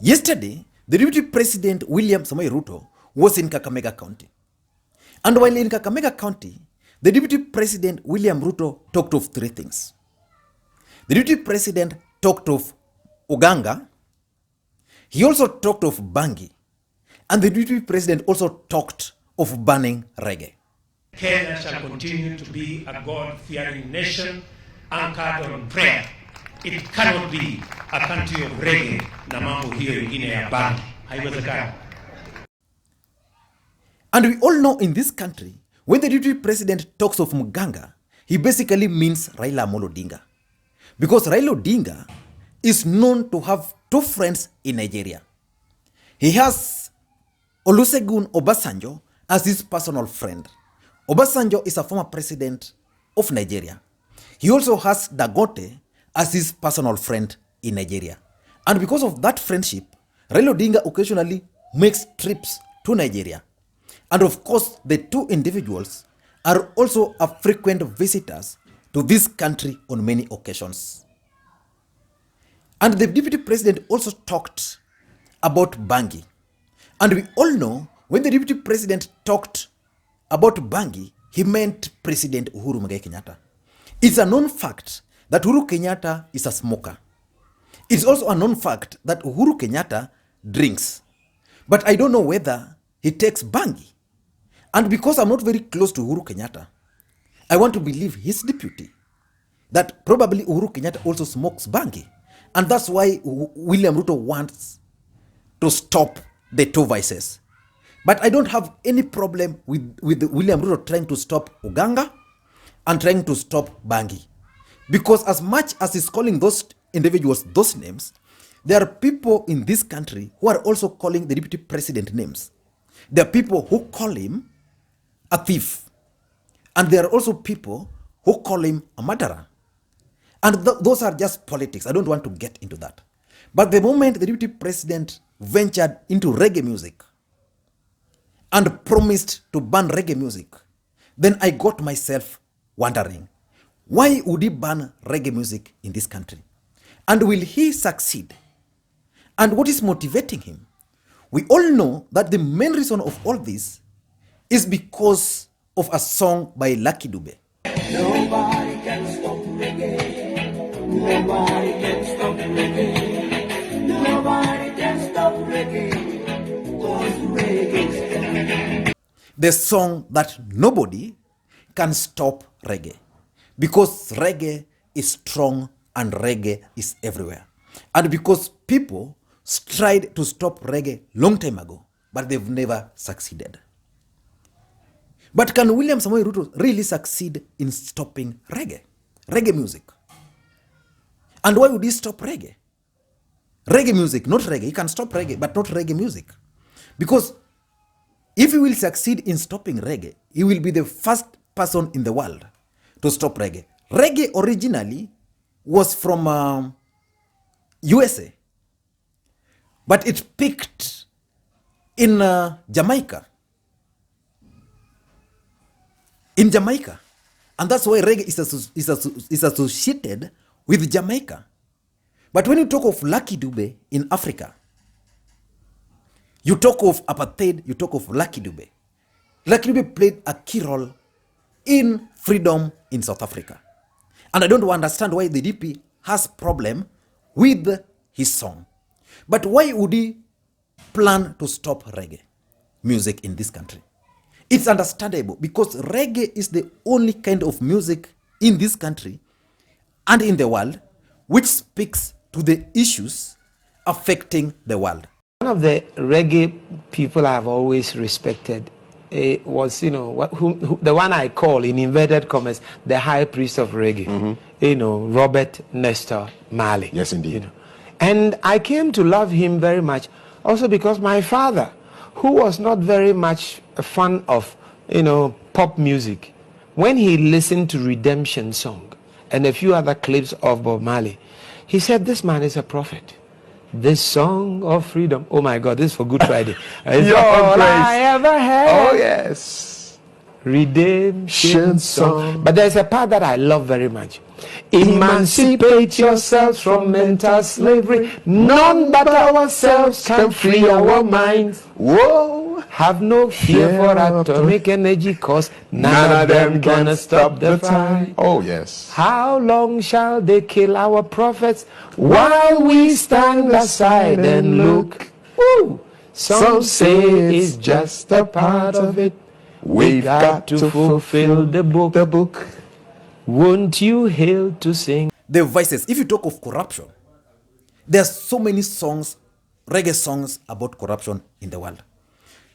Yesterday, the Deputy President William Ruto was in Kakamega County. And while in Kakamega County, the Deputy President William Ruto talked of three things. The Deputy President talked of Uganga. He also talked of Bangi. And the Deputy President also talked of banning reggae. Kenya shall continue to be a God-fearing nation anchored on prayer. It cannot be a country of reggae na mambo hiyo ingine ya bangi. Haiwezekani. And we all know in this country, when the Deputy President talks of Muganga, he basically means Raila Odinga. Because Raila Odinga is known to have two friends in Nigeria. He has Olusegun Obasanjo as his personal friend. Obasanjo is a former president of Nigeria. He also has Dangote as his personal friend in Nigeria. And because of that friendship, Raila Odinga occasionally makes trips to Nigeria. And of course, the two individuals are also a frequent visitors to this country on many occasions. And the Deputy President also talked about Bangi. And we all know when the Deputy President talked about Bangi, he meant President Uhuru Kenyatta. It's a known fact that Uhuru Kenyatta is a smoker. It's also a known fact that Uhuru Kenyatta drinks. But I don't know whether he takes Bangi. And because I'm not very close to Uhuru Kenyatta, I want to believe his deputy that probably Uhuru Kenyatta also smokes Bangi. And that's why William Ruto wants to stop the two vices. But I don't have any problem with William Ruto trying to stop Uganga and trying to stop Bangi. Because as much as he's calling those individuals those names, there are people in this country who are also calling the Deputy President names. There are people who call him a thief. And there are also people who call him a murderer. And those are just politics. I don't want to get into that. But the moment the Deputy President ventured into reggae music and promised to ban reggae music, then I got myself wondering, why would he ban reggae music in this country? And will he succeed? And what is motivating him? We all know that the main reason of all this is because of a song by Lucky Dube. Nobody can stop reggae. Nobody can stop reggae. Nobody can stop reggae. Because reggae is the song that nobody can stop reggae. Because reggae is strong and reggae is everywhere. And because people tried to stop reggae long time ago, but they've never succeeded. But can William Samoei Ruto really succeed in stopping reggae music? And why would he stop reggae? Reggae music, not reggae. He can stop reggae, but not reggae music. Because if he will succeed in stopping reggae, he will be the first person in the world to stop reggae. Reggae originally was from USA, but it peaked in Jamaica. In Jamaica. And that's why reggae is associated with Jamaica. But when you talk of Lucky Dube in Africa, you talk of apartheid, you talk of Lucky Dube. Lucky Dube played a key role in freedom in South Africa. And I don't understand why the DP has problem with his song. But why would he plan to stop reggae music in this country? It's understandable because reggae is the only kind of music in this country and in the world which speaks to the issues affecting the world. One of the reggae people I've always respected was, the one I call, in inverted commas, the high priest of reggae, Robert Nesta Marley. Yes, indeed. And I came to love him very much also because my father, who was not very much a fan of, pop music, when he listened to Redemption Song and a few other clips of Bob Marley, he said, this man is a prophet. This song of freedom. Oh my God, this is for Good Friday. It's all I ever had. Oh yes. redemption song. But there's a part that I love very much. Emancipate yourselves from mental slavery. None but ourselves can free our minds. Whoa! Have no fear for atomic energy, cause none of them gonna stop the fight. Oh yes. How long shall they kill our prophets while we stand aside and look? Woo! Some say it's just a part of it. We've got to fulfill the book. Won't you hail to sing? The voices, if you talk of corruption, there are so many songs, reggae songs about corruption in the world.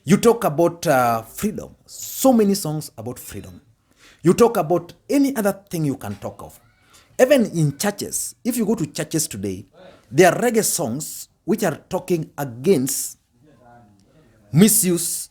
You talk about freedom, so many songs about freedom. You talk about any other thing you can talk of. Even in churches, if you go to churches today, there are reggae songs which are talking against misuse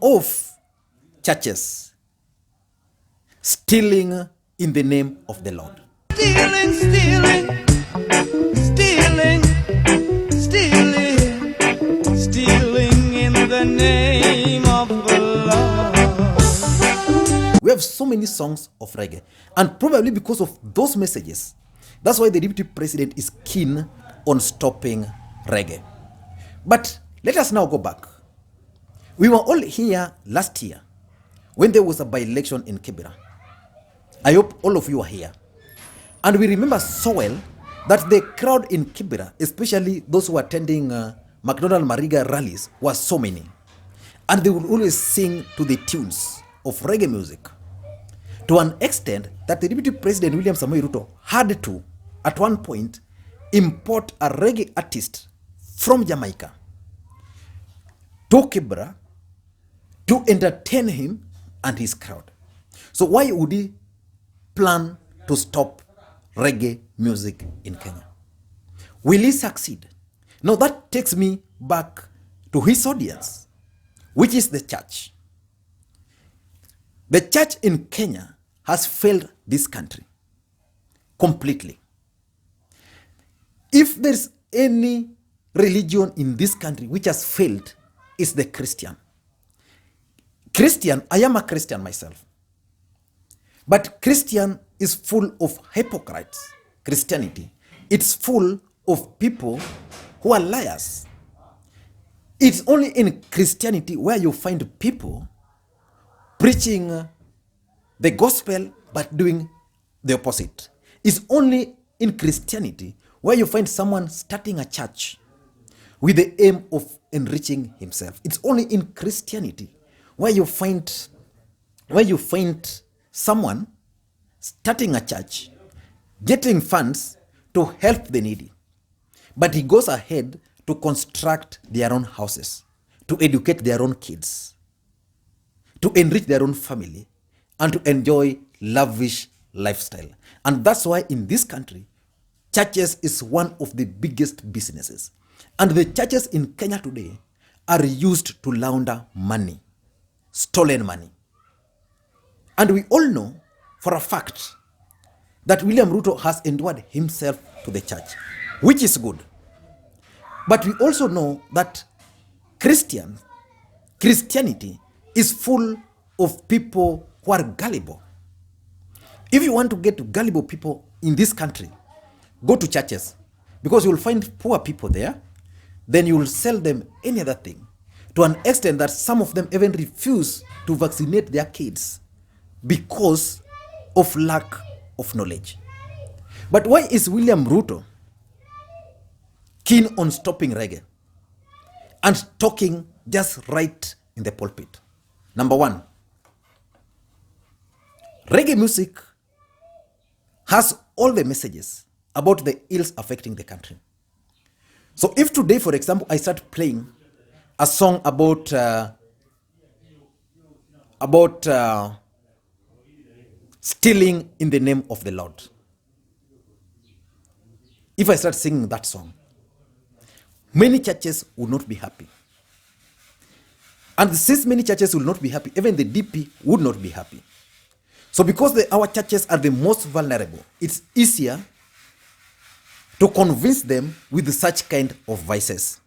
of churches, stealing in the name of the Lord. Stealing, stealing, stealing, stealing, stealing in the name of the Lord. We have so many songs of reggae, and probably because of those messages, that's why the deputy president is keen on stopping reggae. But let us now go back. We were all here last year when there was a by-election in Kibera. I hope all of you are here. And we remember so well that the crowd in Kibera, especially those who were attending McDonald Mariga rallies, was so many. And they would always sing to the tunes of reggae music, to an extent that the Deputy President William Ruto had to, at one point, import a reggae artist from Jamaica to Kibera to entertain him and his crowd. So why would he plan to stop reggae music in Kenya? Will he succeed? Now that takes me back to his audience, which is the church. The church in Kenya has failed this country completely. If there's any religion in this country which has failed, it's the Christian. I am a Christian myself. But Christian is full of hypocrites. Christianity, it's full of people who are liars. It's only in Christianity where you find people preaching the gospel but doing the opposite. It's only in Christianity where you find someone starting a church with the aim of enriching himself. It's only in Christianity where you find someone starting a church, getting funds to help the needy. But he goes ahead to construct their own houses, to educate their own kids, to enrich their own family, and to enjoy lavish lifestyle. And that's why in this country, churches is one of the biggest businesses. And the churches in Kenya today are used to launder money, stolen money. And we all know for a fact that William Ruto has endeared himself to the church, which is good. But we also know that Christianity is full of people who are gullible. If you want to get gullible people in this country, go to churches, because you will find poor people there. Then you will sell them any other thing, to an extent that some of them even refuse to vaccinate their kids because of lack of knowledge. But why is William Ruto keen on stopping reggae and talking just right in the pulpit? Number one, reggae music has all the messages about the ills affecting the country. So if today, for example, I start playing a song about stealing in the name of the Lord, if I start singing that song, many churches will not be happy. And since many churches will not be happy, even the DP would not be happy. So because our churches are the most vulnerable, it's easier to convince them with such kind of vices.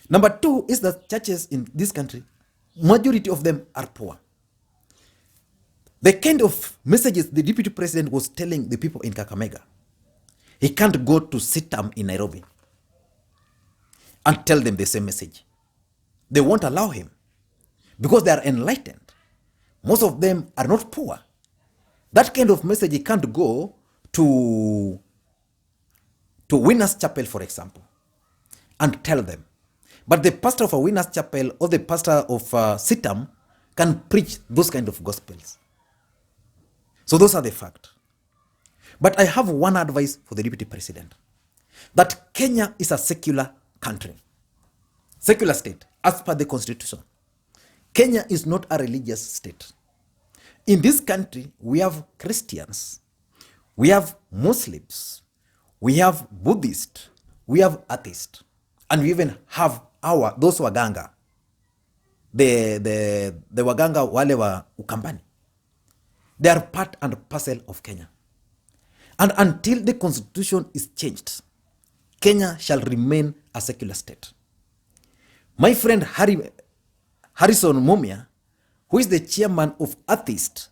Number two is that churches in this country, majority of them are poor. The kind of messages the deputy president was telling the people in Kakamega, he can't go to Sitam in Nairobi and tell them the same message. They won't allow him because they are enlightened. Most of them are not poor. That kind of message he can't go to Winners Chapel, for example, and tell them. But the pastor of a Winners Chapel or the pastor of Sitam can preach those kind of gospels. So those are the facts. But I have one advice for the deputy president, that Kenya is a secular country, secular state, as per the constitution. Kenya is not a religious state. In this country, we have Christians, we have Muslims, we have Buddhists, we have atheists, and we even have those waganga, the waganga wale wa Ukambani. They are part and parcel of Kenya. And until the constitution is changed, Kenya shall remain a secular state. My friend Harrison Mumia, who is the chairman of Atheists,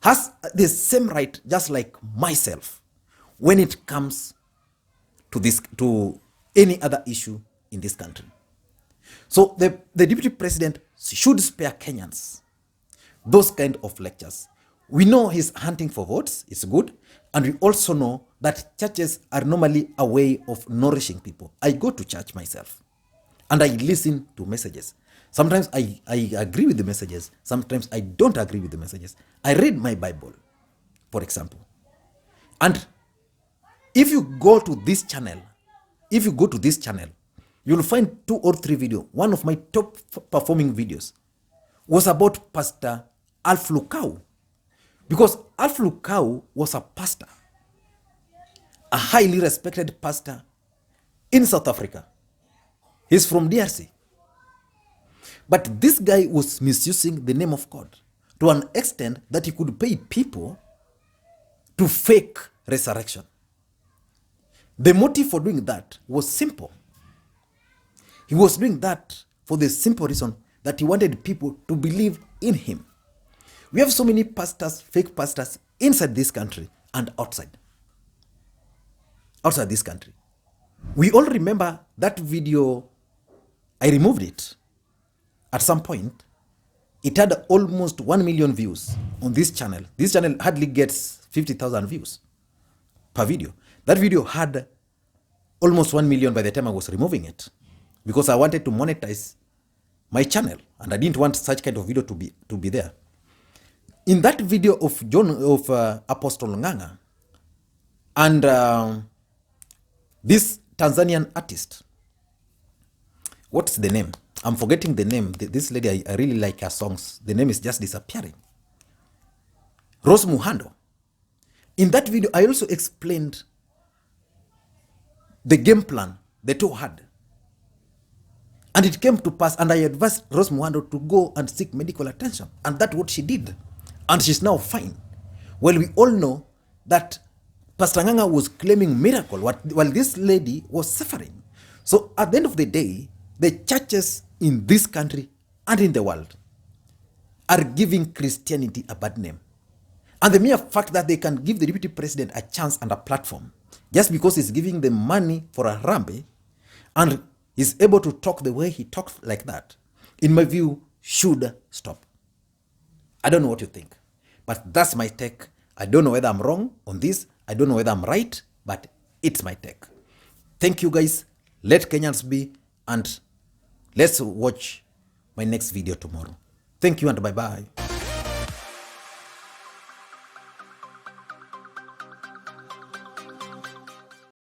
has the same right just like myself when it comes to any other issue in this country. So the deputy president should spare Kenyans those kind of lectures. We know he's hunting for votes, it's good. And we also know that churches are normally a way of nourishing people. I go to church myself and I listen to messages. Sometimes I agree with the messages. Sometimes I don't agree with the messages. I read my Bible, for example. And if you go to this channel, you'll find 2 or 3 videos. One of my top performing videos was about Pastor Alf Lukau. Because Alf Lukau was a pastor, a highly respected pastor in South Africa. He's from DRC. But this guy was misusing the name of God to an extent that he could pay people to fake resurrection. The motive for doing that was simple. He was doing that for the simple reason that he wanted people to believe in him. We have so many pastors, fake pastors, inside this country and outside this country. We all remember that video. I removed it at some point. It had almost 1 million views on this channel. This channel hardly gets 50,000 views per video. That video had almost 1 million by the time I was removing it, because I wanted to monetize my channel and I didn't want such kind of video to be there. In that video of Apostle Nganga and this Tanzanian artist, what's the name? I'm forgetting the name. This lady, I really like her songs. The name is just disappearing. Rose Muhando. In that video, I also explained the game plan the two had. And it came to pass, and I advised Rose Muhando to go and seek medical attention. And that's what she did. And she's now fine. Well, we all know that Pastor Nganga was claiming miracle while this lady was suffering. So at the end of the day, the churches in this country and in the world are giving Christianity a bad name. And the mere fact that they can give the deputy president a chance and a platform just because he's giving them money for a rambe and is able to talk the way he talks like that, in my view, should stop. I don't know what you think, but that's my take. I don't know whether I'm wrong on this. I don't know whether I'm right, but it's my take. Thank you guys. Let Kenyans be, and let's watch my next video tomorrow. Thank you and bye-bye.